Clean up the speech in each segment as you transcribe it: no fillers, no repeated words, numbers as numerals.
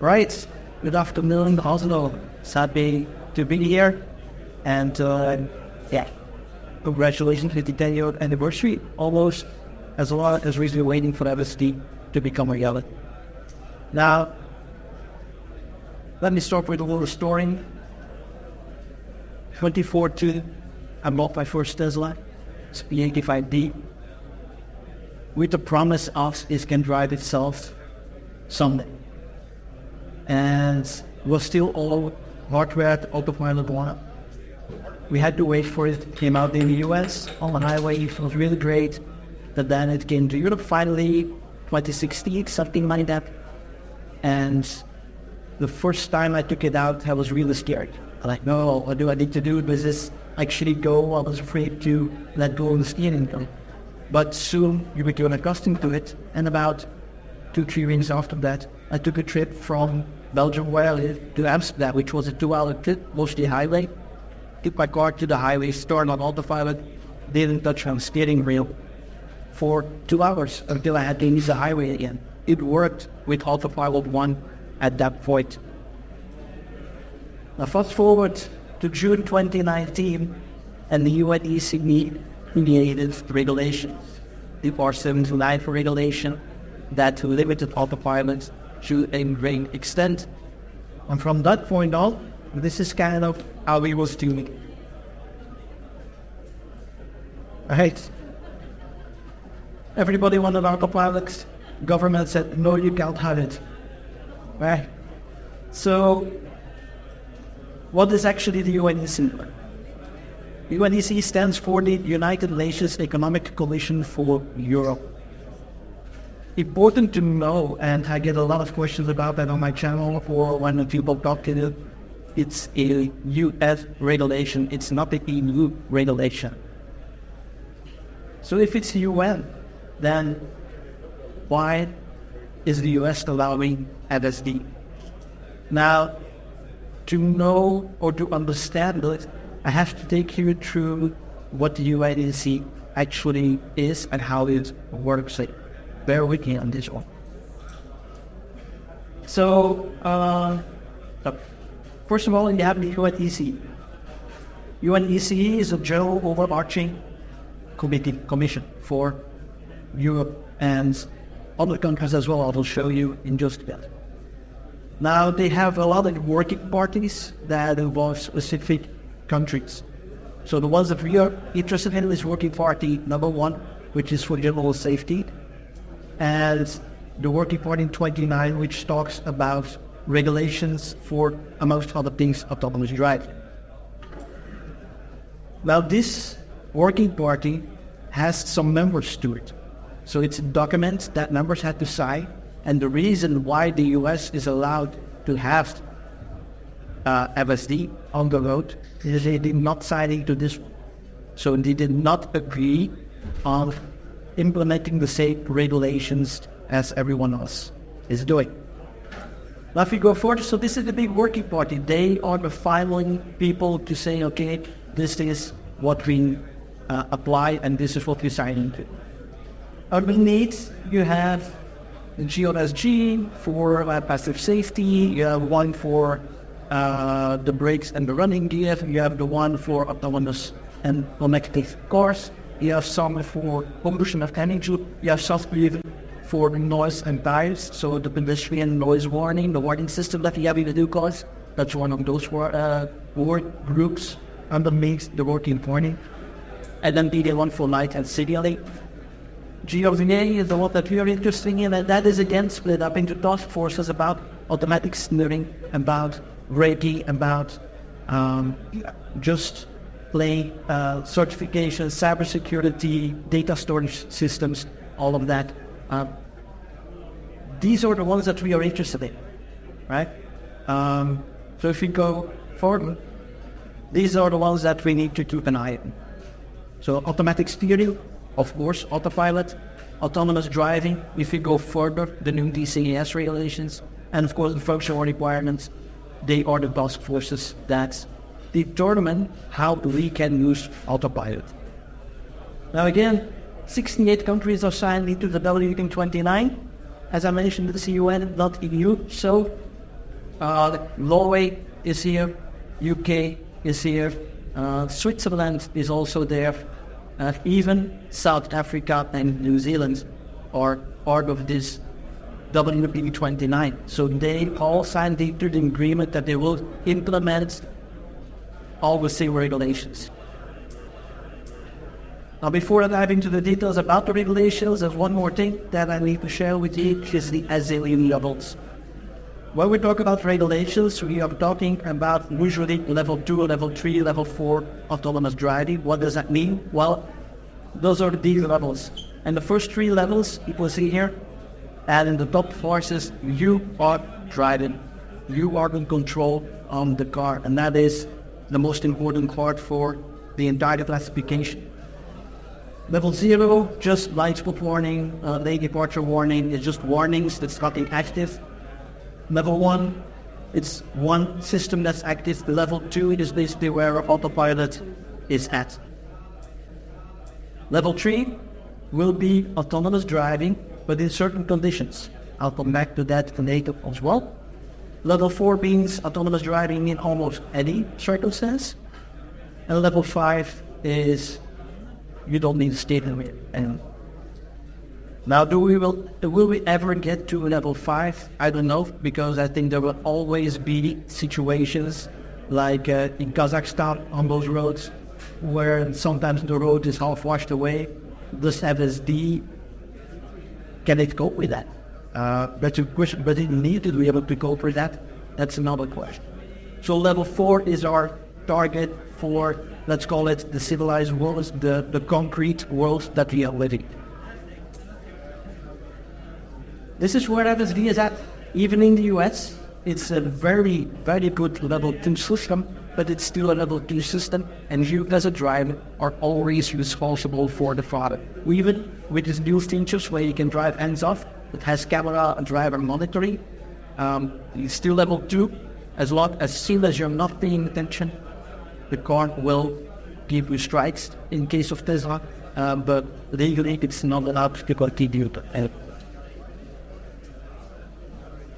Right, good afternoon, Oslo. Happy to be here. And congratulations with the 10-year anniversary, almost as long as we're waiting for FSD to become a reality. Now, let me start with a little story. 2014, I bought my first Tesla, it's P85D, with the promise of it can drive itself someday. And it was still all hardware, autopilot one. We had to wait for it. It came out in the US on the highway. It was really great. But then it came to Europe finally, 2016, something like that. And the first time I took it out, I was really scared. I'm like, no, what do I need to do? Does this actually go? I was afraid to let go of the steering wheel. But soon you become accustomed to it. And about 2-3 weeks after that, I took a trip from Belgium, where I live, to Amsterdam, which was a 2-hour trip, mostly highway. Took my car to the highway, started on autopilot, didn't touch my steering wheel for 2 hours until I had to use the highway again. It worked with autopilot 1 at that point. Now fast forward to June 2019, and the UNECE created regulations, the R729 regulation, that limited autopilot to a great extent. And from that point on, this is kind of how we was doing it. Right. Everybody wanted autopilots. Government said, no, you can't have it. Right. So, what is actually the UNECE? UNECE stands for the United Nations Economic Coalition for Europe. Important to know, and I get a lot of questions about that on my channel or when people talk to it, it's a US regulation, it's not the EU regulation. So if it's UN, then why is the US allowing FSD? Now, to know or to understand it, I have to take you through what the UNECE actually is and how it works. Bear with me on this one. So, first of all, you have the UNECE. UNECE is a general overarching commission for Europe and other countries as well. I will show you in just a bit. Now, they have a lot of working parties that involve specific countries. So the ones that we are interested in is working party number 1, which is for general safety, and the working party 29, which talks about regulations for, amongst other things, autonomous driving. Now, this working party has some members to it. So it's a document that members had to sign, and the reason why the US is allowed to have FSD on the road is they did not sign into this one. So they did not agree on implementing the same regulations as everyone else is doing. Now if we go further, so this is the big working party. They are the filing people to say, okay, this is what we apply and this is what we sign into. Underneath, you have the GRSG for passive safety, you have one for the brakes and the running gear, you have the one for autonomous and connected cars, you have some for combustion of energy, you have some for noise and tires, so the pedestrian noise warning, the warning system that you have in the new cars, that's one of those work groups underneath the working party. And then the one for light and signaling. GRVA is the one that we are interested in, and that is again split up into task forces about automatic steering, about braking, about just plain certification, cybersecurity, data storage systems, all of that. These are the ones that we are interested in, right? So if we go forward, these are the ones that we need to keep an eye on. So automatic steering, of course, autopilot, autonomous driving, if we go further, the new DCAS regulations, and of course the functional requirements, they are the task forces that determine how we can use autopilot. Now again, 68 countries are signed into the WT29. As I mentioned, this is UN, not EU, so Norway is here, UK is here, Switzerland is also there, even South Africa and New Zealand are part of this WP29. So they all signed the agreement that they will implement all the same regulations. Now, before I dive into the details about the regulations, there's one more thing that I need to share with you, which is the azalea levels. When we talk about regulations, we are talking about usually level 2, level 3, level 4 autonomous driving. What does that mean? Well, those are these levels. And the first 3 levels you will see here, and in the top 4 says you are driving. You are in control of the car. And that is the most important part for the entire classification. Level 0, just light spot warning, lane departure warning, it's just warnings that's not active. Level 1, it's one system that's active. Level 2 is basically where autopilot is at. Level 3 will be autonomous driving, but in certain conditions. I'll come back to that later as well. Level 4 means autonomous driving in almost any circumstance. And level 5 is you don't need to stay there. And now, will we ever get to level 5? I don't know, because I think there will always be situations like in Kazakhstan on those roads where sometimes the road is half washed away. This FSD, can it cope with that? But it need to be able to cope with that. That's another question. So level 4 is our target for, let's call it the civilized world, the concrete world that we are living. This is where FSD is at. Even in the US, it's a very, very good level 2 system, but it's still a level 2 system, and you as a driver are always responsible for the product. Even with these new features where you can drive hands off, it has camera and driver monitoring, it's still level 2. As soon as you're not paying attention, the car will give you strikes in case of Tesla, but legally it's not allowed to continue.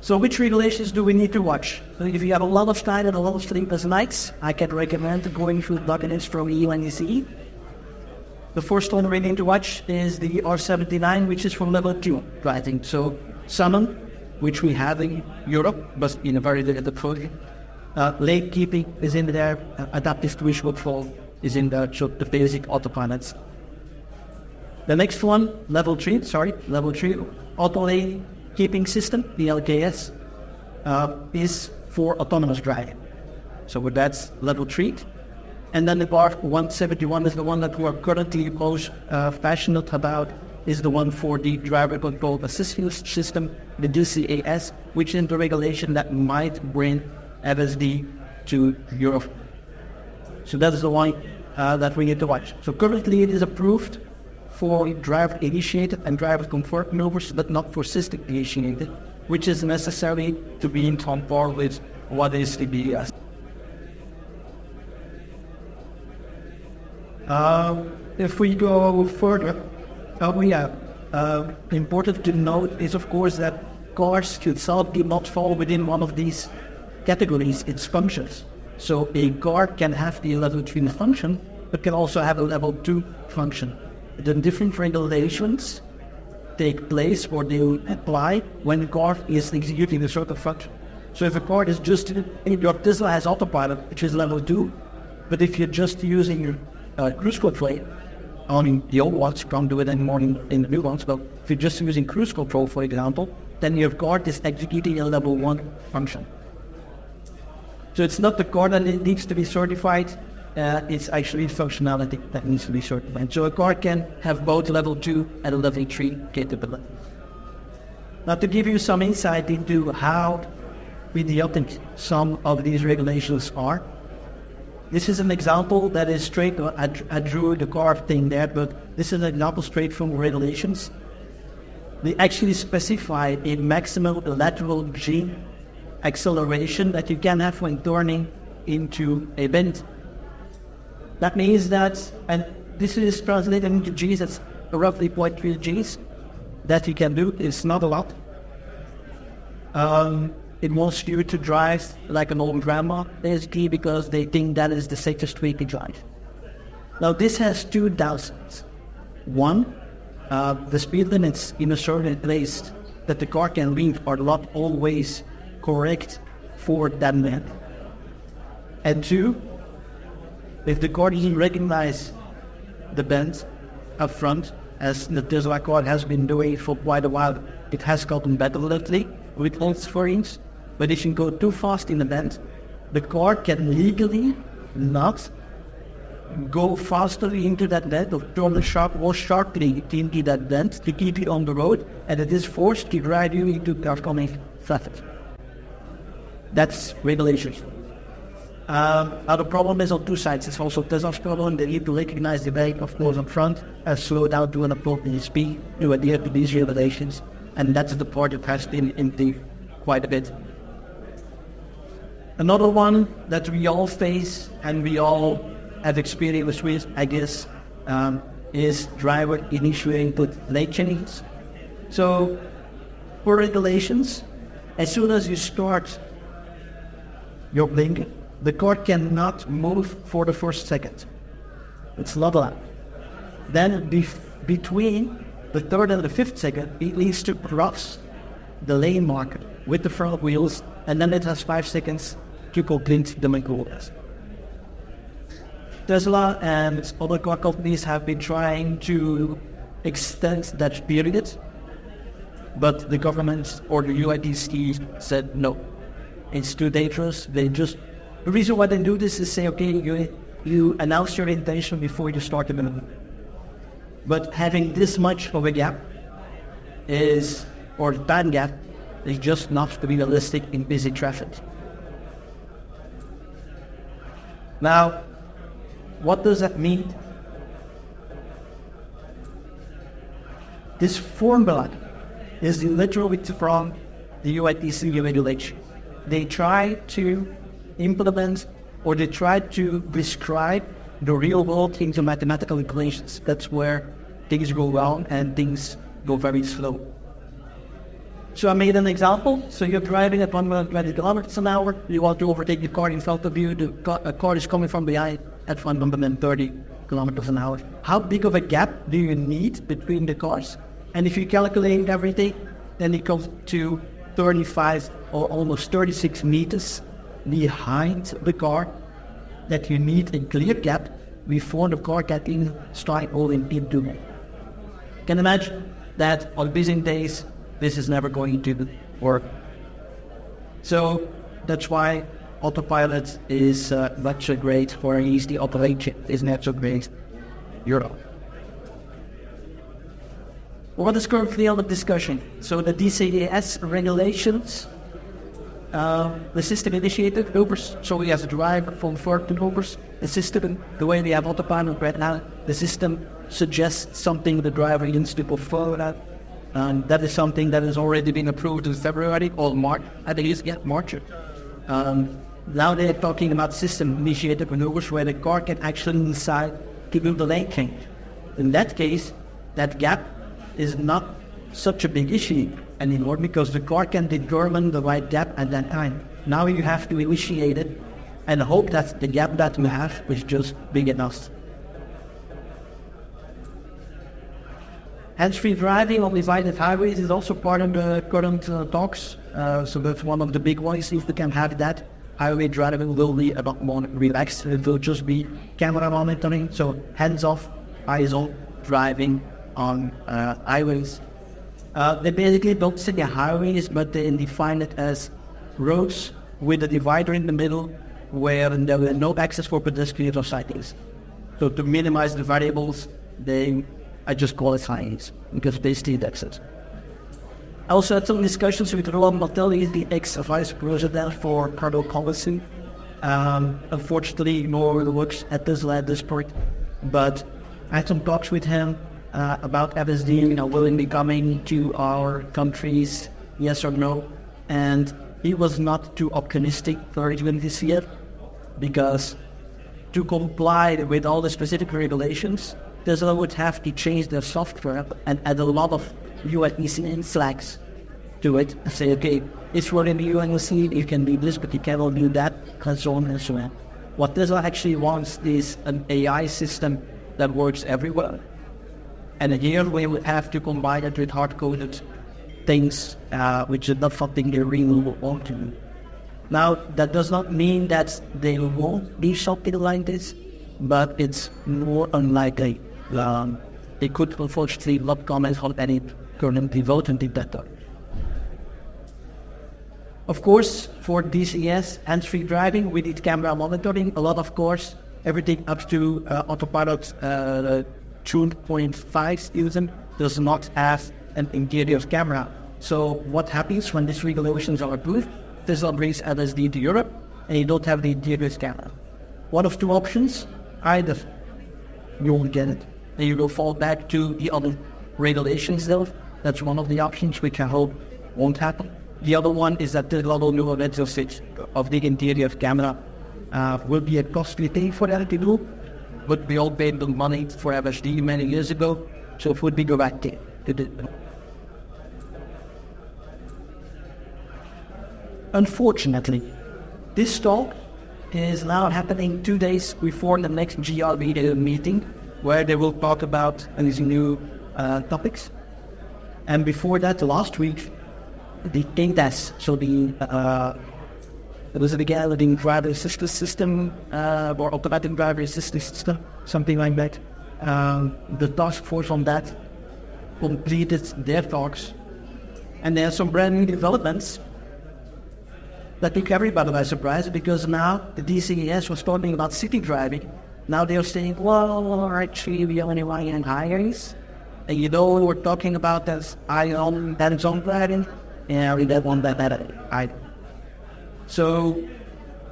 So which regulations do we need to watch? So if you have a lot of time and a lot of sleepless nights, I can recommend going through documents from UNECE. The first one we need to watch is the R79, which is from level 2 driving. So summon, which we have in Europe, but in a very limited project. Lane keeping is in there, adaptive cruise control is in there, so the basic autopilots. The next one, level 3, auto lane keeping system, the LKS, is for autonomous driving. So that's level 3. And then the bar 171 is the one that we are currently most passionate about, is the one for the driver control assistance system, the DCAS, which is the regulation that might bring FSD to Europe. So that is the one that we need to watch. So currently it is approved for driver-initiated and driver comfort maneuvers, but not for system-initiated, which is necessary to be in on par with what is the BS. If we go further, important to note is, of course, that cars itself do not fall within one of these categories, its functions. So a car can have the level 3 function, but can also have a level 2 function. The different regulations take place or they apply when the car is executing a certain function. So if a car is just, your Tesla has autopilot, which is level 2, but if you're just using your cruise control, on the old ones, you can't do it anymore in the new ones, but if you're just using cruise control, for example, then your car is executing a level 1 function. So it's not the car that needs to be certified, it's actually functionality that needs to be certified. So a car can have both level 2 and a level 3 capability. Now, to give you some insight into how idiotic some of these regulations are, this is an example that is straight. I drew the car thing there, but this is an example straight from regulations. They actually specify a maximum lateral G acceleration that you can have when turning into a bend. That means that, and this is translated into G's, that's roughly 0.3 G's that you can do. It's not a lot. it wants you to drive like an old grandma, basically, because they think that is the safest way to drive. Now, this has two downsides. One, the speed limits in a certain place that the car can leave are not always correct for that length. And two, if the car doesn't recognize the bend up front, as the Tesla car has been doing for quite a while, it has gotten better lately with old screens. But if you go too fast in the bend, the car can legally not go faster into that bend or turn more sharply into that bend to keep it on the road, and it is forced to drive you into oncoming traffic. That's regulations. Now the problem is on two sides. It's also Tesla's problem. They need to recognize the brake, of course, up front and slow down to an appropriate speed to adhere to these regulations. And that's the part that has been into quite a bit. Another one that we all face and we all have experience with, I guess, is driver initial input lane changes. So, for regulations, as soon as you start your blinker, the car cannot move for the first second. It's not allowed. Then between the third and the fifth second, it needs to cross the lane marker with the front wheels, and then it has 5 seconds to complete the maneuvers. Tesla and other car companies have been trying to extend that period, but the government or the UNECE said no. It's too dangerous. The reason why they do this is say, okay, you announce your intention before you start the maneuver. But having this much of a gap or time gap, is just not to be realistic in busy traffic. Now, what does that mean? This formula is literally from the UNECE regulation. They try to implement or they try to describe the real world into mathematical equations. That's where things go wrong and things go very slow. So I made an example. So you're driving at 120 kilometers an hour. You want to overtake the car in front of you. A car is coming from behind at 130 kilometers an hour. How big of a gap do you need between the cars? And if you calculate everything, then it comes to 35 or almost 36 meters behind the car that you need a clear gap before the car can even start rolling into it. Can imagine that on busy days, this is never going to work. So that's why autopilot is not so great for easy operation. It's not so great. Europe. What is currently under discussion? So the DCAS regulations, the system initiated Ubers. So we have a driver from first to Ubers. The system, the way we have autopilot right now, the system suggests something the driver needs to follow that. And that is something that has already been approved in February or March. I think it's March. Now they're talking about system-initiated maneuvers where the car can actually decide to do the lane change. In that case, that gap is not such a big issue anymore because the car can determine the right gap at that time. Now you have to initiate it and hope that the gap that you have is just big enough. Hands-free driving on divided highways is also part of the current talks. So that's one of the big ones. If we can have that, highway driving will be a lot more relaxed. It will just be camera monitoring, so hands-off, eyes-on driving on highways. They basically don't say highways, but they define it as roads with a divider in the middle where there is no access for pedestrians or cyclists. So to minimize the variables, I just call it highways because they still access. I also had some discussions with Roland Martelli, the ex-vice president for cargo policy. Unfortunately, Norway works at Tesla at this point, but I had some talks with him about FSD, willingly coming to our countries, yes or no, and he was not too optimistic for even this year, because to comply with all the specific regulations, Tesla would have to change their software and add a lot of UNECE flags to it and say, okay, it's what in the UNECE, you can do this, but you cannot do that, and so on and so on. What Tesla actually wants is an AI system that works everywhere. And here we would have to combine it with hard-coded things, which is not something they really want to do. Now, that does not mean that they won't be something like this, but it's more unlikely. They could unfortunately not comment on any current development in that time. Of course, for DCS hands-free driving, we need camera monitoring. A lot, of course, everything up to autopilot 2.5 even does not have an interior camera. So what happens when these regulations are approved? Tesla brings FSD to Europe, and you don't have the interior camera. One of two options: either you won't get it, and you will fall back to the other regulations though. That's one of the options, which I hope won't happen. The other one is that the global new retrofit of the interior camera will be a costly thing for that to do, but we all paid the money for FSD many years ago, so it would be the right thing to do. Unfortunately, this talk is now happening 2 days before the next GRVA meeting, where they will talk about these new topics. And before that, last week, the TAS, so the driver assistance system or automatic driver assistance system, something like that. The task force on that completed their talks, and there are some brand new developments that took everybody by surprise, because now the DCES was talking about city driving. Now they're saying, well, actually we only want in highways. And we were talking about that hands-on driving, and we don't want that either. So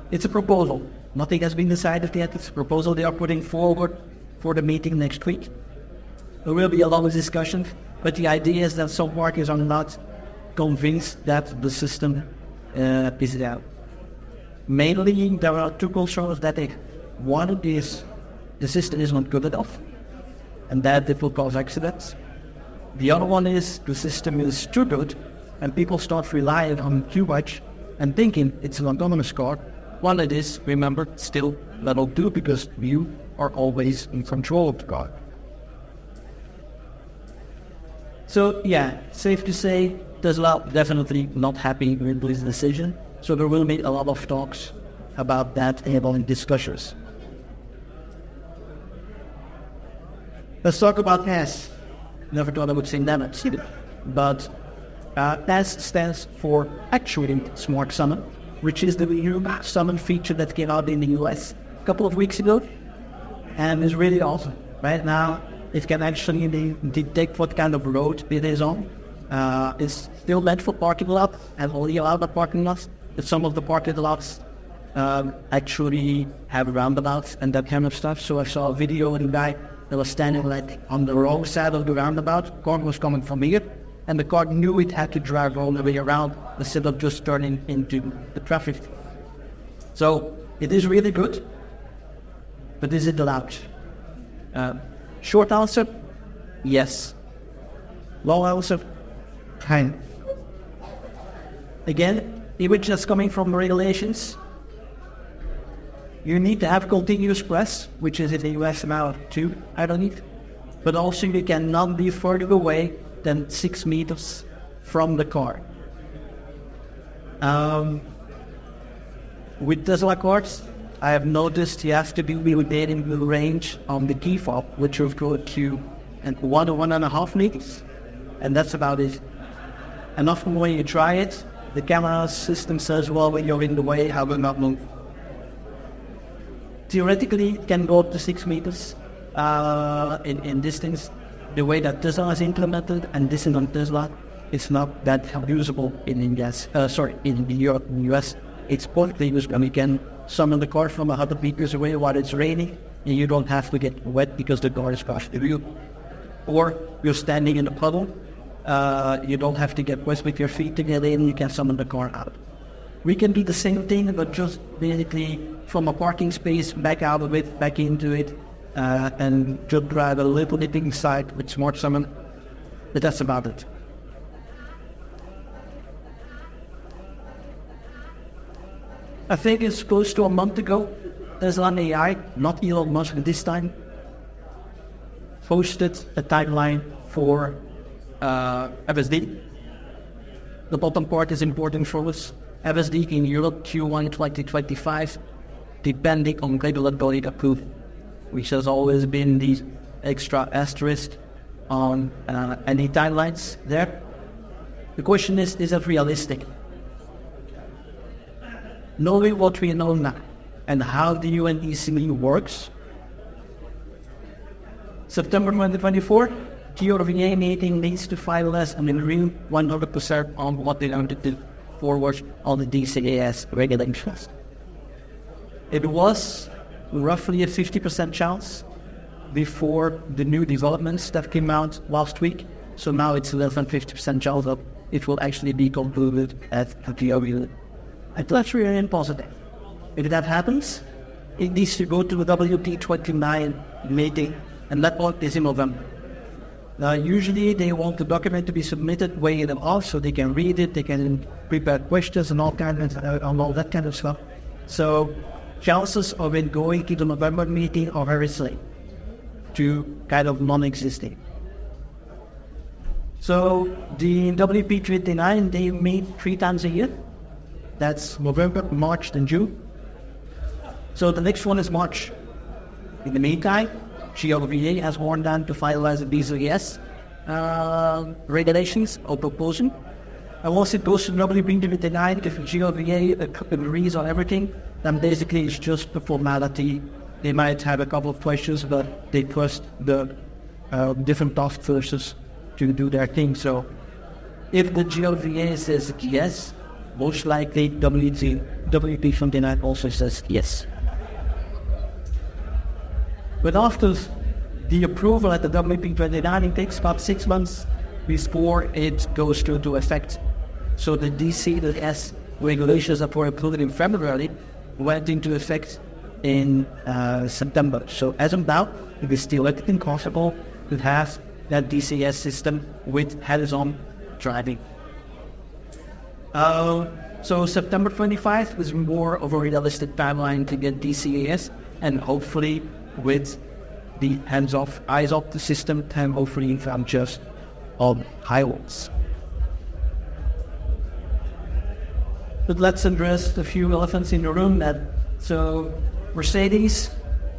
it's a proposal. Nothing has been decided yet. It's a proposal they are putting forward for the meeting next week. There will be a lot of discussion, but the idea is that some parties are not convinced that the system is out. Mainly, there are two concerns that they. One is the system is not good enough, and that it will cause accidents. The other one is the system is too good, and people start relying on too much and thinking it's an autonomous car. One, it is, remember, still level 2, because you are always in control of the car. So yeah, safe to say, Tesla definitely not happy with this decision. So there will be a lot of talks about that and discussions. Let's talk about TAS. Never thought I would say that, but TAS stands for Actually Smart Summon, which is the new summon feature that came out in the US a couple of weeks ago, and is really awesome. Right now, it can actually detect what kind of road it is on. It's still meant for parking lots and only allowed at parking lots, but some of the parking lots actually have roundabouts and that kind of stuff. So I saw a video of a guy that was standing like on the wrong side of the roundabout. The car was coming from here, and the car knew it had to drive all the way around instead of just turning into the traffic. So it is really good, but is it allowed? Short answer, yes. Long answer, kind. Again, image that's coming from regulations. You need to have continuous press, which is in the US now too, I don't need. But also you cannot be further away than 6 meters from the car. With Tesla cars, I have noticed you have to be within the range on the key fob, which will go to 1 to 1.5 meters, and that's about it. And often when you try it, the camera system says, well, when you're in the way, I will not move. Theoretically, it can go up to 6 meters in distance. The way that Tesla is implemented, and this is on Tesla, it's not that usable in Europe and US. It's partly usable, and you can summon the car from 100 meters away while it's raining, and you don't have to get wet because the car is past the wheel. Or you're standing in a puddle, you don't have to get wet with your feet to get in, you can summon the car out. We can do the same thing, but just basically from a parking space back out of it, back into it, and just drive a little bit inside with Smart Summon. But that's about it. I think it's close to a month ago, Tesla AI, not Elon Musk this time, posted a timeline for FSD. The bottom part is important for us. FSD in Europe, Q1 2025, depending on regulatory approval, which has always been the extra asterisk on any timelines there. The question is it realistic? Knowing what we know now and how the UNECE works, September 2024, GRVA meeting needs to finalize and agree 100% on what they want to do forward on the DCAS regulations. It was roughly a 50% chance before the new developments that came out last week. So now it's less than 50% chance that it will actually be concluded at the GRVA. And that's really positive. If that happens, it needs to go to the WP29 meeting, and that one is in November. Usually they want the document to be submitted way in advance so they can read it, they can prepare questions and all that kind of stuff. So chances of it going to the November meeting are very slim to kind of non-existing. So the WP29, they meet 3 times a year. That's November, March, and June. So the next one is March. In the meantime, GRVA has warned them to finalize the DCAS regulations or proposal. And once it goes to WP29, if GRVA agrees on everything, then basically it's just the formality. They might have a couple of questions, but they trust the different task forces to do their thing. So if the GRVA says yes, most likely WP29 also says yes. But after the approval at the WP29, it takes about 6 months before it goes into effect. So the DCAS regulations that were approved in February went into effect in September. So as of now, it is theoretically possible to have that DCAS system with hands-on driving. So September 25th is more of a realistic timeline to get DCAS, and hopefully with the hands-off, eyes-off the system, and hopefully from just on highways. But let's address a few elephants in the room. So Mercedes,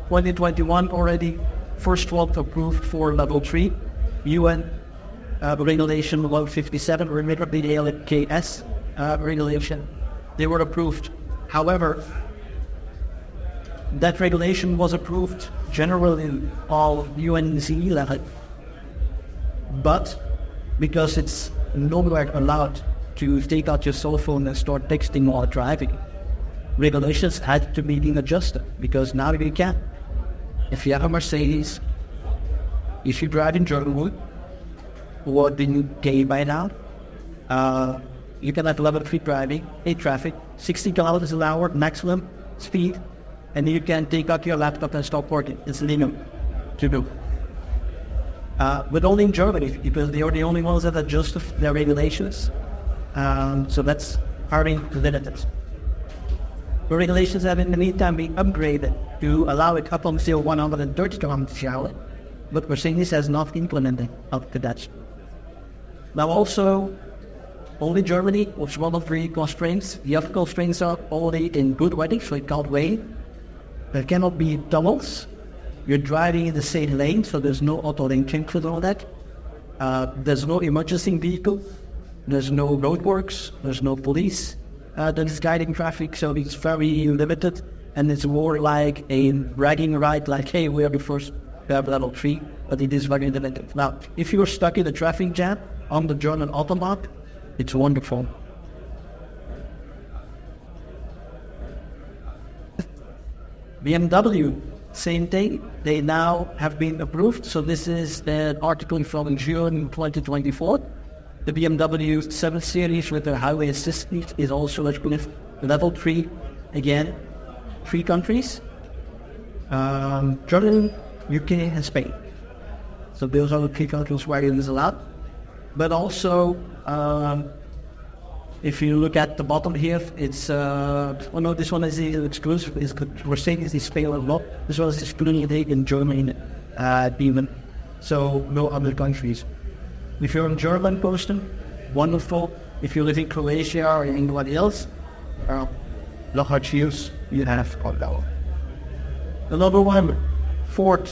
2021 already, first one approved for level 3, UN regulation 157, remember the ALKS regulation. They were approved. However, that regulation was approved generally in all UNECE level, but because it's no longer allowed to take out your cell phone and start texting while driving, regulations had to be adjusted, because now you can. If you have a Mercedes, if you drive in Germany or the UK by now, you can have level 3 driving, in traffic, 60 kilometers an hour maximum speed, and you can take out your laptop and stop working. It's legal to do. But only in Germany, because they are the only ones that adjust their regulations. So that's hardly limited. The regulations have in the meantime been upgraded to allow it up until 130 kilometers per hour, but Mercedes has not implemented up to that. Now also, only Germany was one of the constraints. The other constraints are only in good weather, so it can't rain. There cannot be tunnels. You're driving in the same lane, so there's no auto lane change and all that. There's no emergency vehicle. There's no roadworks. There's no police that is guiding traffic, so it's very limited. And it's more like a bragging right, like, hey, we are the first to have level 3, but it is very limited. Now, if you're stuck in a traffic jam on the German autobahn, it's wonderful. BMW, same thing. They now have been approved. So this is the article from June 2024. The BMW 7 Series with the highway assistant is also approved. Level 3, again, 3 countries. Germany, UK, and Spain. So those are the 3 countries where it is allowed. But also, If you look at the bottom here, it's oh no, this one is exclusive. Mercedes is paying a lot. This one is exclusive in Germany, even. So no other countries. If you're a German person, wonderful. If you live in Croatia or anybody else, lots cheers you have got that one. Another one, Ford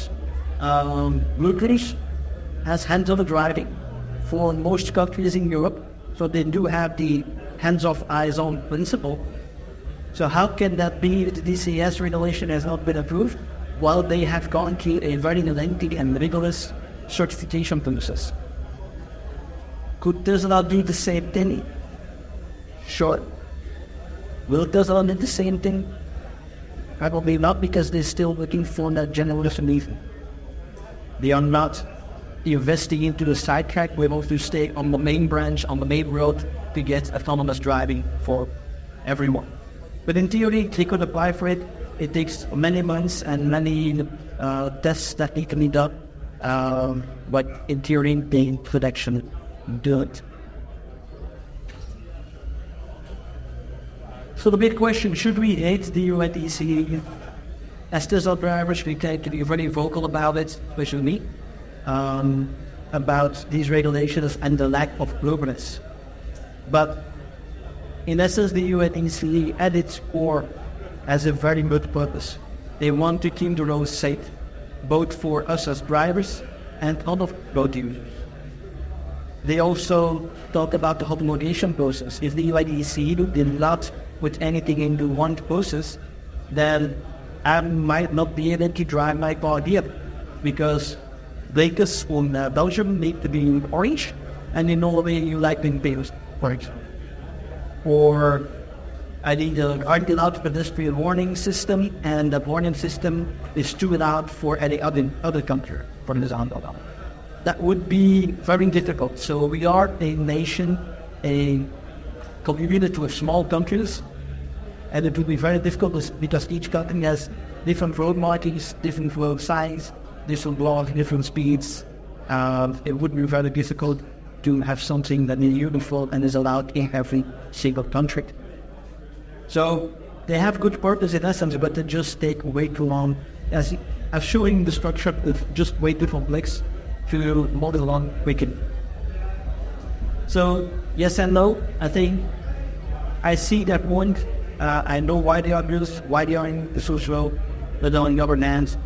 Blue Cruise has hands-on driving for most countries in Europe. So they do have the hands-off, eyes-on principle. So how can that be that the DCS regulation has not been approved? Well, they have gone through a very lengthy and rigorous certification process. Could Tesla do the same thing? Sure. Will Tesla do the same thing? Probably not, because they're still looking for that generation even. They are not investing into the sidetrack. We want to stay on the main branch, on the main road, to get autonomous driving for everyone. But in theory, they could apply for it. It takes many months and many tests that need to be done. But in theory, they could actually do it. So the big question, should we hate the UNECE? As Tesla drivers, we tend to be very vocal about it, especially me, about these regulations and the lack of progress. But in essence, the UNECE at its core has a very good purpose. They want to keep the roads safe, both for us as drivers and other road users. They also talk about the homologation process. If the UNECE did not put anything into one process, then I might not be able to drive my car here, because vehicles in Belgium need to be orange, and in Norway you like being pink, for example. Or I need an anti-loud pedestrian warning system, and the warning system is too loud for any other country, for example. That would be very difficult. So we are a nation, a community of small countries, and it would be very difficult because each country has different road markings, different road signs, different laws, different speeds. It would be very difficult to have something that is uniform and is allowed in every single country. So they have good purpose in essence, but they just take way too long. As showing the structure is just way too complex to model on quickly. So yes and no. I think I see that point. I know why they are used, why they are in the social, but on the other hand,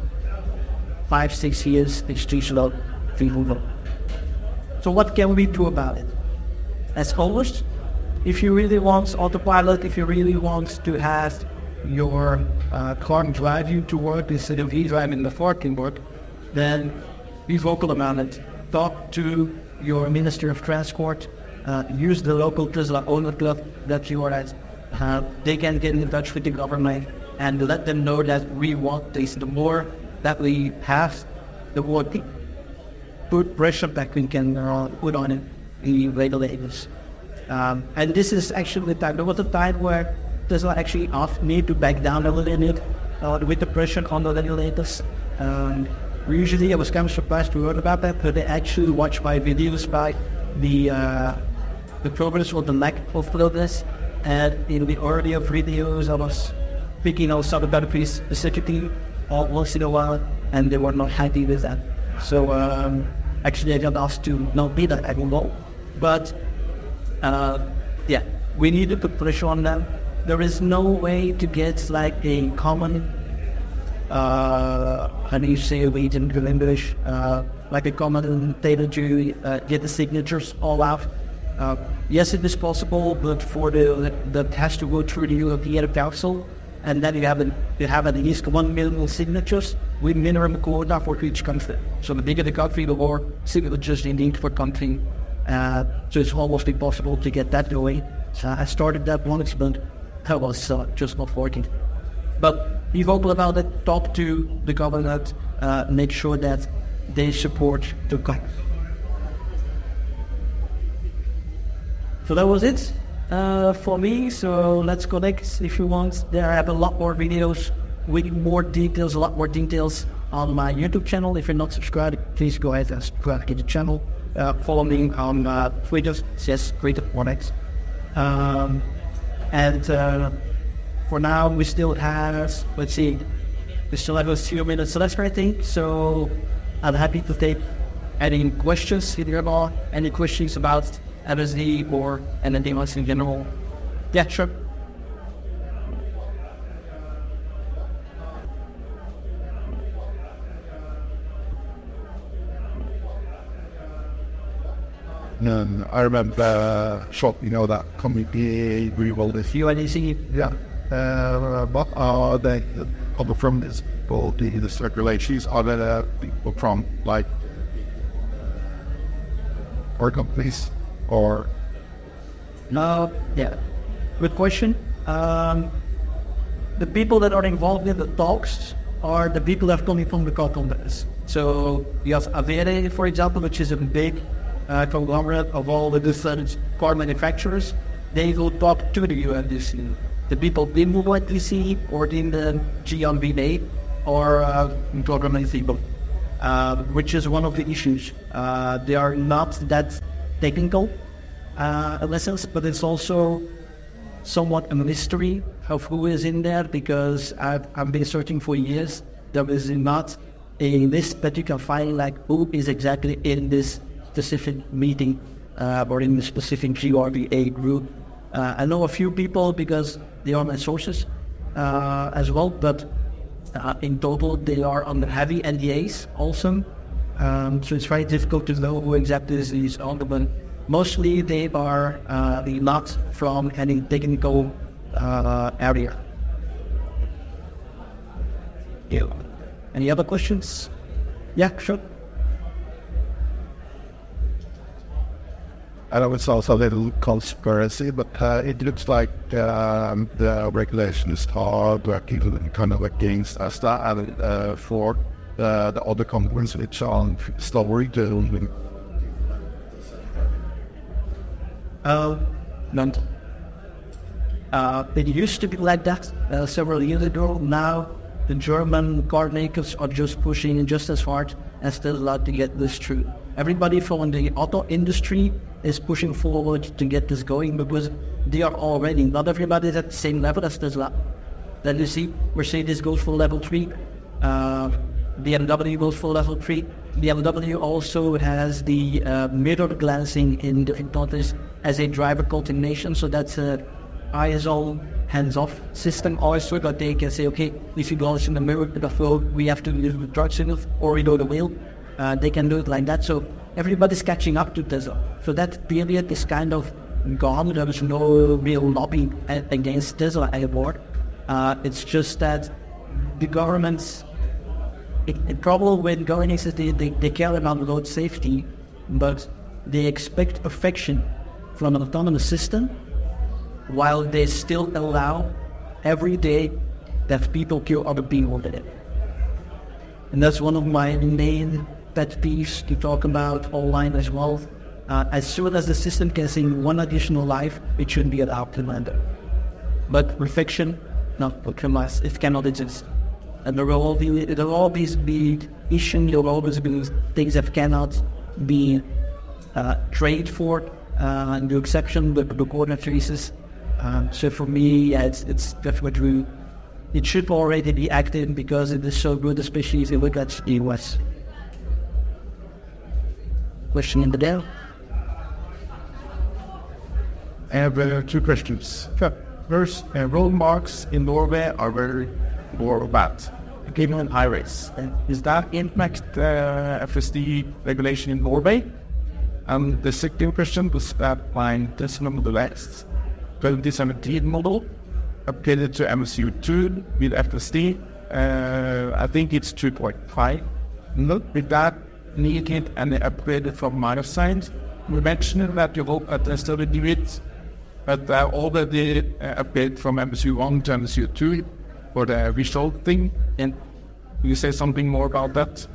5-6 years, it's too slow, too slow. So what can we do about it? As always, if you really want autopilot, if you really want to have your car drive you to work instead of you driving the car to work, then be vocal about it. Talk to your Minister of Transport. Use the local Tesla owner club that you are at. They can get in touch with the government and let them know that we want this. The more that we have, the more put pressure back we can put on it, the regulators. And this is actually the time. There was a time where Tesla actually asked me to back down a little bit with the pressure on the regulators. Usually I was kind of surprised to learn about that, but they actually watched my videos by the progress or the lack of progress. And in the earlier videos, I was speaking also about the specificity once in a while, and they were not happy with that. So actually I got asked to not be that anymore. But yeah, we need to put pressure on them. There is no way to get like a common, how do you say it in English, like a common data to get the signatures all out. Yes, it is possible, but for that has to go through the European Council, and then you have at least 1 million signatures with minimum quota for each country. So the bigger the country, the more signatures you need per country. So it's almost impossible to get that going. So I started that once, but that was just not working. But be vocal about it, talk to the government, make sure that they support the country. So that was it for me. So let's connect if you want. There I have a lot more videos with more details, a lot more details on my YouTube channel. If you're not subscribed, please go ahead and subscribe to the channel. Follow me on Twitter, yes, Creative Products. And for now, we still have, let's see, we still have a few minutes left, I think. So I'm happy to take any questions if there are any questions about FSD or anything else in general. Yeah, sure. I remember shop, that committee we will this UNECE. Yeah. But are they other from this people, the circulations, are there people from like or companies or yeah, good question. The people that are involved in the talks are the people that are coming from the car companies. So you have Avere, for example, which is a big conglomerate of all the different car manufacturers. They will talk to the UNDC. The people in the UNDC or in the GRVA or government people, which is one of the issues. They are not that technical lessons, but it's also somewhat a mystery of who is in there, because I've been searching for years. There is not a list that you can find like who is exactly in this specific meeting or in the specific GRVA group. I know a few people because they are my sources as well, but in total they are on the heavy NDAs also. So it's very difficult to know who exactly is on the but mostly they are not from any technical area. Yeah. Any other questions? Yeah, sure. I know it's also a little conspiracy, but it looks like the regulations are working kind of against us and for the other companies which are slower to none. It used to be like that several years ago. Now the German car makers are just pushing just as hard and still allowed to get this through. Everybody from the auto industry is pushing forward to get this going because they are already, not everybody is at the same level as Tesla. Then you see Mercedes goes for level 3, BMW goes for level 3. BMW also has the mirror glancing in the front as a driver coordination, so that's a eyes-on, hands-off system also that they can say, okay, if you glance in the mirror, we have to use the drive signal or we know the wheel. They can do it like that. So everybody's catching up to Tesla. So that period is kind of gone. There is no real lobby against Tesla anymore. It's just that the governments, the problem with governments is they care about road safety, but they expect perfection from an autonomous system while they still allow every day that people kill other people with it. And that's one of my main pet peeves to talk about online as well. As soon as the system can see one additional life, it should be allowed to land. But perfection, no, it cannot exist. And there will always be issues, there will always be things that cannot be traded for, and the exception with the corner traces. So for me, yeah, it's definitely, it should already be active because it is so good, especially if you look at the US. Question in the there? I have 2 questions. First, road marks in Norway are very more bad, given an iris. Is that impact FSD regulation in Norway? And the second question was that by Tesla Model S 2017 model upgraded to MSU2 with FSD. I think it's 2.5. With that, needed and upgraded from minus signs. We mentioned that you hope that Tesla will do it, but already upgrade from MSU1 to MSU2 for the visual thing. And will you say something more about that?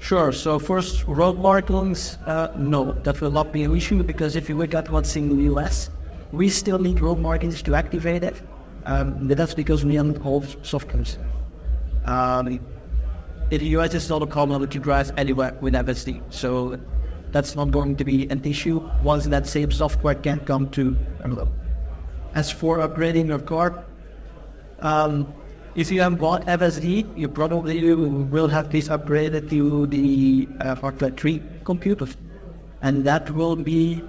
Sure. So first, road markings, no, that will not be an issue because if you look at what's in the US, we still need road markings to activate it. But that's because we haven't all softwares. In the US, it's not a common to drive anywhere with FSD. So That's not going to be an issue once that same software can come to Anglo. As for upgrading your car, if you have bought FSD, you probably will have this upgraded to the hardware 3 computers. And that will be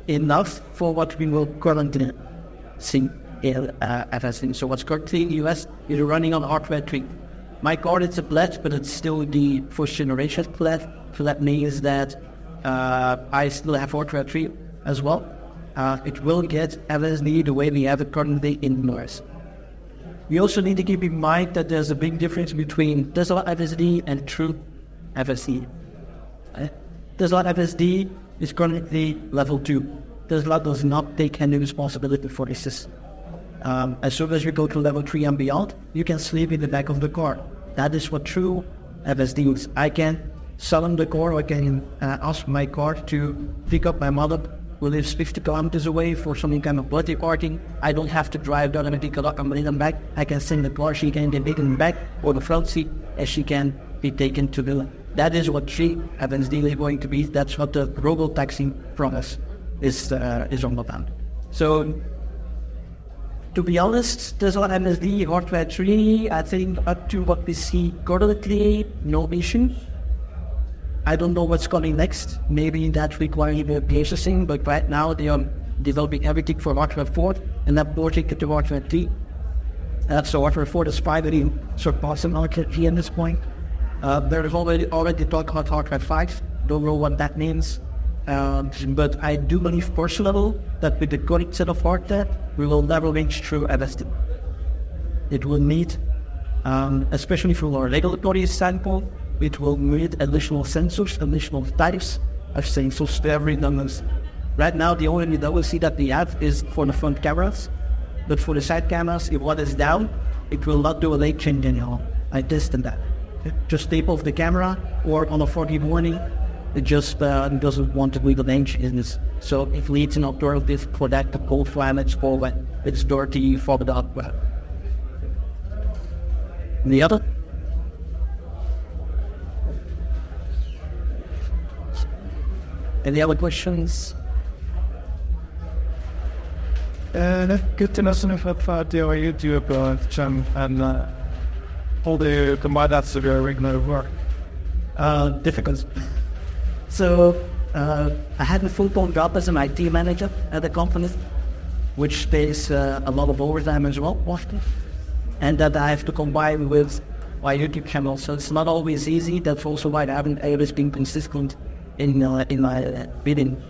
enough for what we will currently see in FSD. So what's currently in the US is running on hardware 3. My car is a plat, but it's still the first generation plat. So that means that I still have hardware 3 as well. It will get FSD the way we have it currently in Norway. We also need to keep in mind that there's a big difference between Tesla FSD and true FSD. Tesla FSD is currently level 2. Tesla does not take any responsibility for this system. As soon as you go to level 3 and beyond, you can sleep in the back of the car. That is what true FSD is. I can summon the car, or I can ask my car to pick up my mother who lives 50 kilometers away for some kind of birthday party. I don't have to drive down and pick her up and bring them back. I can send the car, she can get taken back, or the front seat, and she can be taken to the... That is what true FSD is going to be. That's what the robo-taxi promise is all about. So, to be honest, Tesla FSD hardware 3, I think up to what we see currently, no issue. I don't know what's coming next. Maybe that requires more processing, but right now they are developing everything for hardware 4 and then porting it to hardware 3. So hardware 4 is finally surpassing hardware 3 at this point. There's already talk about hardware 5. Don't know what that means. But I do believe personally that with the current set of hardware, we will never reach through FSD. It will need, especially from our regulatory standpoint, it will need additional sensors, additional types of sensors to every numbers. Right now, the only redundancy that we have is for the front cameras, but for the side cameras, if one is down, it will not do a late change anyhow. I tested that. Just tape off the camera, or on a foggy morning, it just doesn't want to leave the range in this. So it needs an alternative for that to cold climate or when it's dirty, fogged up. The other? Any other questions? Good to know something about the YouTube channel and how they combine that to their regular work. Difficult. So I had a full-time job as an IT manager at the company, which pays a lot of overtime as well, often, and that I have to combine with my YouTube channel. So it's not always easy. That's also why I haven't always been consistent in my bidding.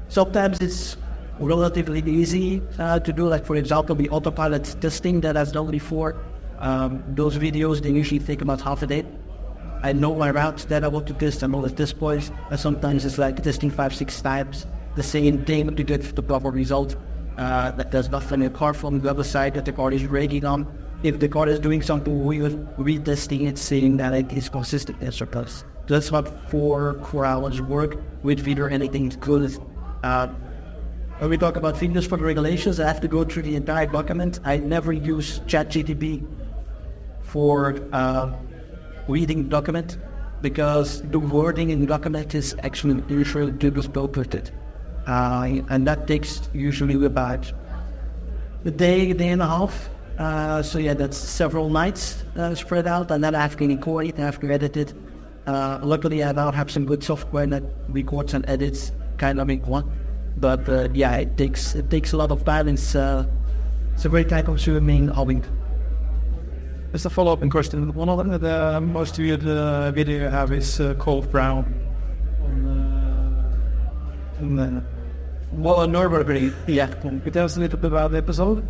Sometimes it's relatively easy to do, like for example the autopilot testing that I've done before. Those videos, they usually take about half a day. I know my routes that I want to test, I know at this point, and sometimes it's like testing 5-6 times the same thing to get the proper result. That there's nothing apart from the other side that the car is rating on. If the car is doing something weird, retesting it, saying that it is consistent and surplus. That's about 4 hours work with video anything good. When we talk about videos for the regulations, I have to go through the entire document. I never use ChatGPT for reading the document because the wording in the document is actually usually distorted. And that takes usually about a day and a half. So yeah, that's several nights spread out, and then I have to record it, I have to edit it. Luckily, I now have some good software that records and edits kind of in one. But yeah, it takes a lot of time. It's a very time-consuming hobby. Just a follow-up question. One of the most viewed video you have is Cold Brown. Well, Norway, yeah. Can you tell us a little bit about the episode?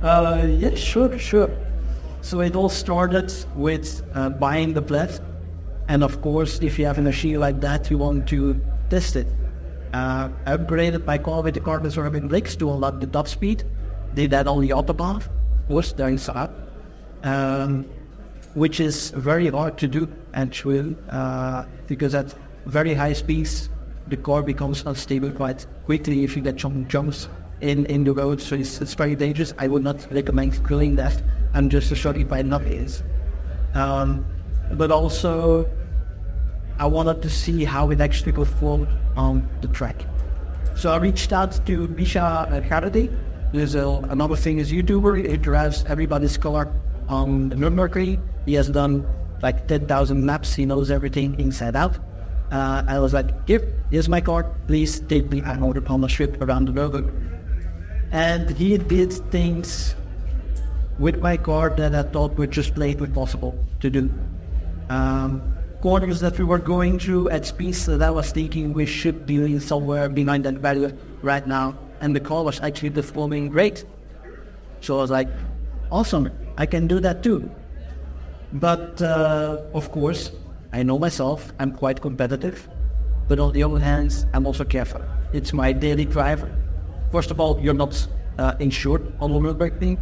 Yeah, sure. So it all started with buying the plat. And of course, if you have a machine like that, you want to test it. I upgraded my car with the carbon absorbing brakes to unlock the top speed. Did that on the autobahn, of course, there inside. Which is very hard to do, actually, because at very high speeds, the car becomes unstable quite quickly if you get some jumps in the road. So it's very dangerous. I would not recommend doing that. I'm just a shorty by not is. But also, I wanted to see how it actually performed on the track. So I reached out to Misha Kennedy. There's another thing is YouTuber. He drives everybody's car on the Nürburgring. He has done like 10,000 laps. He knows everything inside out. I was like, here's my car. Please take me on a trip around the Nürburgring. And he did things with my car that I thought were just plain impossible to do. Corners that we were going through at speeds that I was thinking we should be somewhere behind that value right now. And the car was actually performing great. So I was like, awesome, I can do that too. But of course, I know myself, I'm quite competitive. But on the other hand, I'm also careful. It's my daily driver. First of all, you're not insured on the Nürburgring.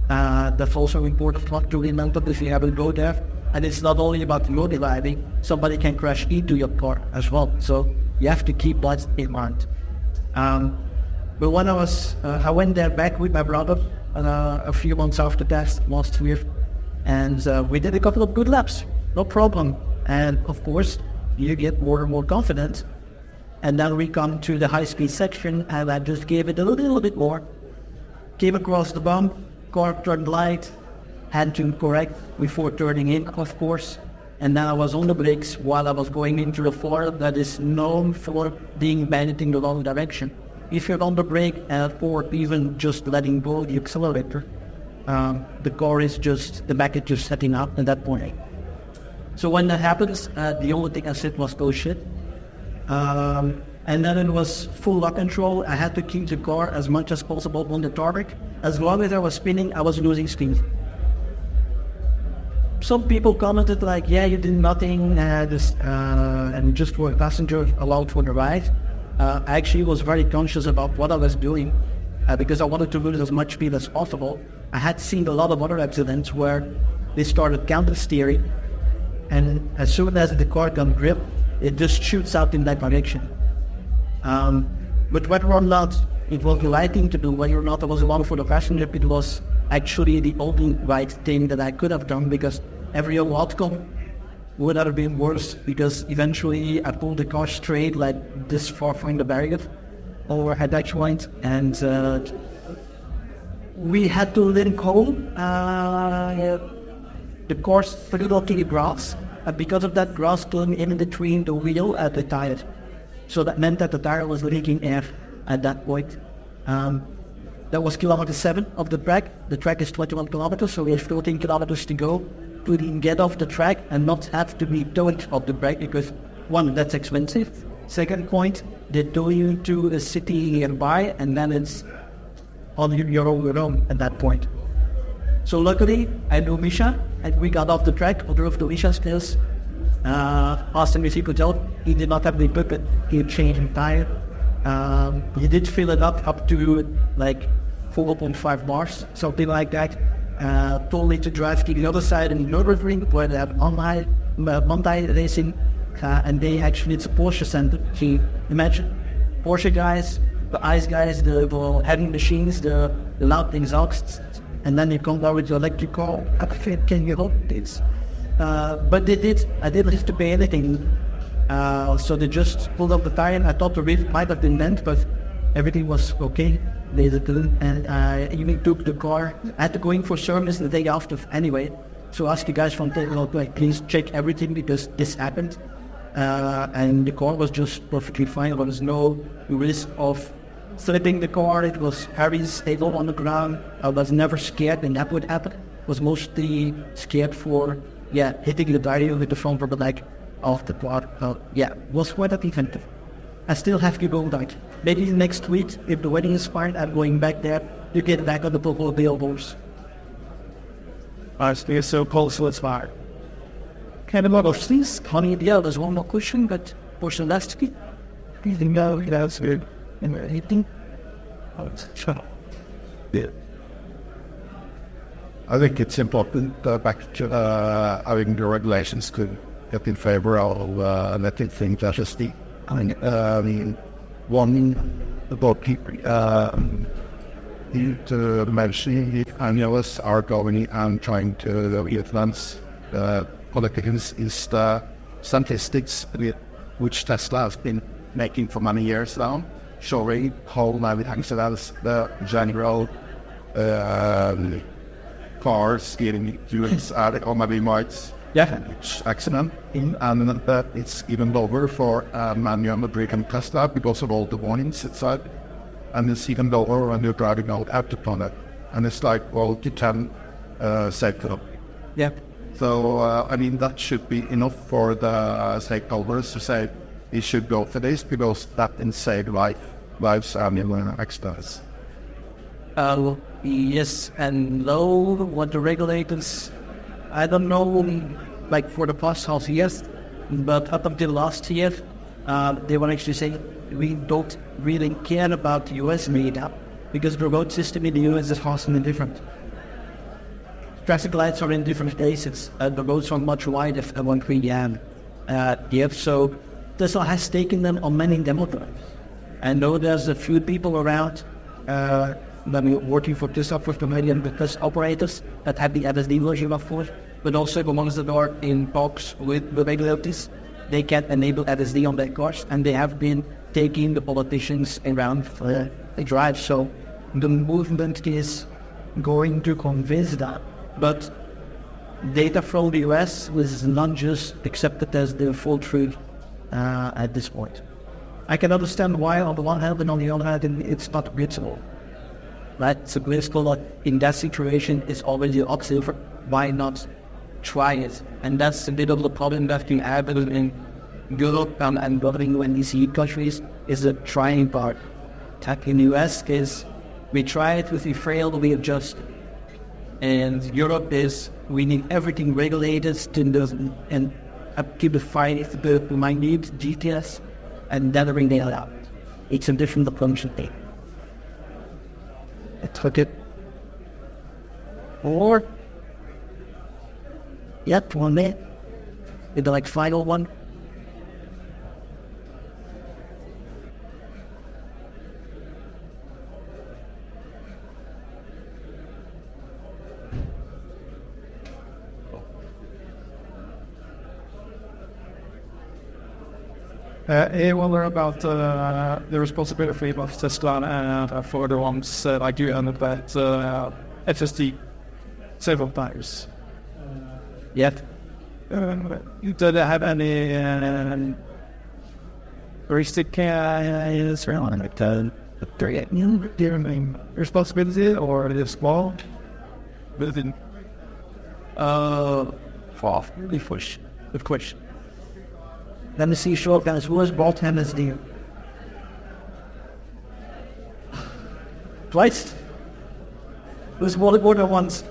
That's also important not to remember if you haven't go there. And it's not only about road driving, somebody can crash into your car as well. So you have to keep that in mind. But when I went there back with my brother a few months after that last year, and we did a couple of good laps, no problem. And of course, you get more and more confident. And then we come to the high-speed section, and I just gave it a little bit more. Came across the bump, car turned light, had to correct before turning in, of course. And then I was on the brakes while I was going into the forest that is known for being bent in the wrong direction. If you're on the brake or even just letting go the accelerator, the car is just, the back is just setting up at that point. So when that happens, the only thing I said was, oh shit. And then it was full lock control. I had to keep the car as much as possible on the tarmac. As long as I was spinning, I was losing speed. Some people commented like, yeah, you did nothing, and just were a passenger allowed for the ride. I actually was very conscious about what I was doing because I wanted to lose as much speed as possible. I had seen a lot of other accidents where they started counter steering, and as soon as the car got grip, it just shoots out in that direction. But whether or not it was the right thing to do, whether or not I was along for the passenger, it was actually the only right thing that I could have done, because every other outcome would have been worse, because eventually I pulled the car straight like this far from the barrier or at that point, and we had to let it go. The car slid onto the grass, and because of that, grass came in between the wheel and the tire. So that meant that the tire was leaking air at that point. That was kilometer 7 of the track. The track is 21 kilometers, so we have 14 kilometers to go to get off the track and not have to be towed off the track, because one, that's expensive. Second point, they tow you to a city nearby, and then it's on your own at that point. So luckily, I knew Misha, and we got off the track, drove to Misha's place, asked him if he could help. He did not have the equipment, he had changed the tire. He did fill it up to like 4.5 bars, something like that. Told me to drive to the other side in the Nürburgring where they have Monday racing, and they actually, it's a Porsche center. So imagine Porsche guys, the ice guys, the heavy machines, the loud exhausts, and then you come down with your electric car. Can you help this? But they did. I didn't have to pay anything. So they just pulled up the tire. I thought the reef might have been bent, but everything was okay. They didn't, and I even took the car. I had to go in for service the day after anyway. So I asked the guys from Technical, like, please check everything because this happened. And the car was just perfectly fine. There was no risk of slipping the car. It was very stable on the ground. I was never scared when that would happen. I was mostly scared for, hitting the tire with the front of the leg off the car. Was quite effective. I still have to go back. Maybe next week, if the wedding is fine, I'm going back there to get back on the purple billboards. I stay so close to its fire. Kind of a lot of things. Honey, there's one more question, but for the last week, No, that's good. anything? Yeah. I think it's important back to having the regulations could get in favor of letting things FSD. One about people to mention the analysts are going and trying to influence politicians is statistics which Tesla has been making for many years now, showing how navigations the general cars getting units or maybe might accident, and it's even lower for manual braking Tesla because of all the warnings inside, and it's even lower when you're driving out autopilot, and it's like, well, you can save it up. Yeah. So I mean that should be enough for the stakeholders to say it should go for this because that can save lives and accidents. Yes and no. What the regulators, I don't know, like for the past half years, but up until last year, they were actually saying we don't really care about the US media because the road system in the US is vastly different. Traffic lights are in different places. The roads are much wider than what we have. So Tesla has taken them on many demo drives. I know there's a few people around that are working for Tesla for Canadian bus operators that have the FSD version, of course, but also the ones that are in talks with the regulators. They can enable FSD on their cars, and they have been taking the politicians around for the drive. So the movement is going to convince that. But data from the US was not just accepted as the full truth at this point. I can understand why on the one hand, and on the other hand, it's not reachable. Right? So principle in that situation is already observed. Why not try it? And that's a bit of the problem that we have in Europe and other UNECE countries is the trying part. In the US is we try it, we fail, we adjust. And Europe is we need everything regulated and keep the fight the minute details and then bring it out. It's a different approach thing. Took it. Or yep, one minute. With the final one. Well, about the responsibility of Tesla and for the ones like you and that FSD several times. Yet. Do they have any realistic responsibility or is it small? Within Good question. Let me see short guys. Who was brought FSD? Twice. Who's more than once?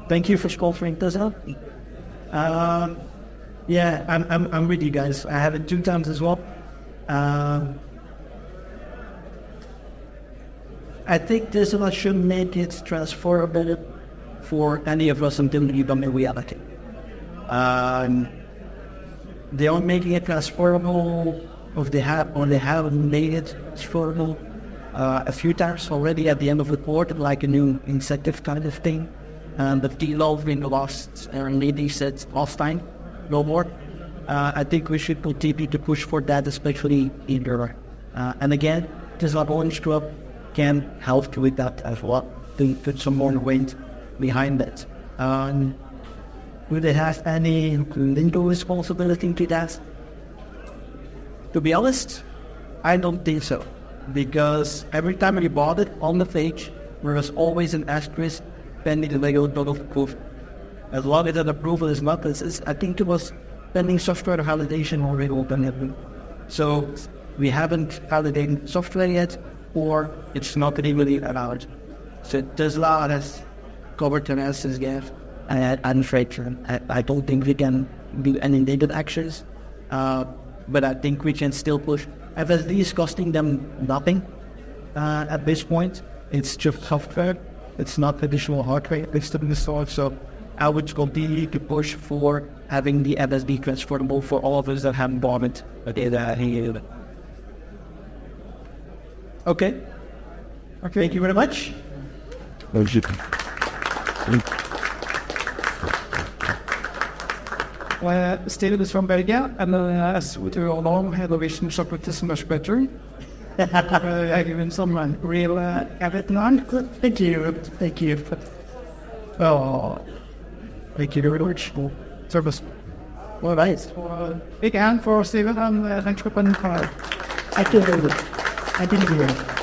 Thank you for sponsoring this up. Yeah, I'm with you guys. I have it 2 times as well. I think this one should make it transferable for any of us until we become a reality. They are making it transferable, or they have made it transferable a few times already at the end of the quarter, like a new incentive kind of thing. And the deal in the last lady said last time, no more. I think we should continue to push for that, especially in Europe. And again, Tesla Orange Club can help with that as well, to put some more weight behind it. Do they have any legal responsibility to that? To be honest, I don't think so. Because every time you bought it on the page, there was always an asterisk pending the legal approval. As long as that approval is not, I think it was pending software validation or legal open. So we haven't validated software yet, or it's not legally allowed. So Tesla has covered the rest of this. I'm afraid I don't think we can do any legal actions, but I think we can still push. FSD is costing them nothing at this point. It's just software. It's not additional hardware that's to be installed. So I would continue to push for having the FSD transferable for all of us that haven't bought it. Okay. Thank you very much. Steven is from Belgium, and as we all know, the vision chocolate is much better. I give him some real habit now. Thank you. Thank you. Oh, thank you very much for service. All right. Big hand for Steven and thanks for putting the card. I didn't hear it.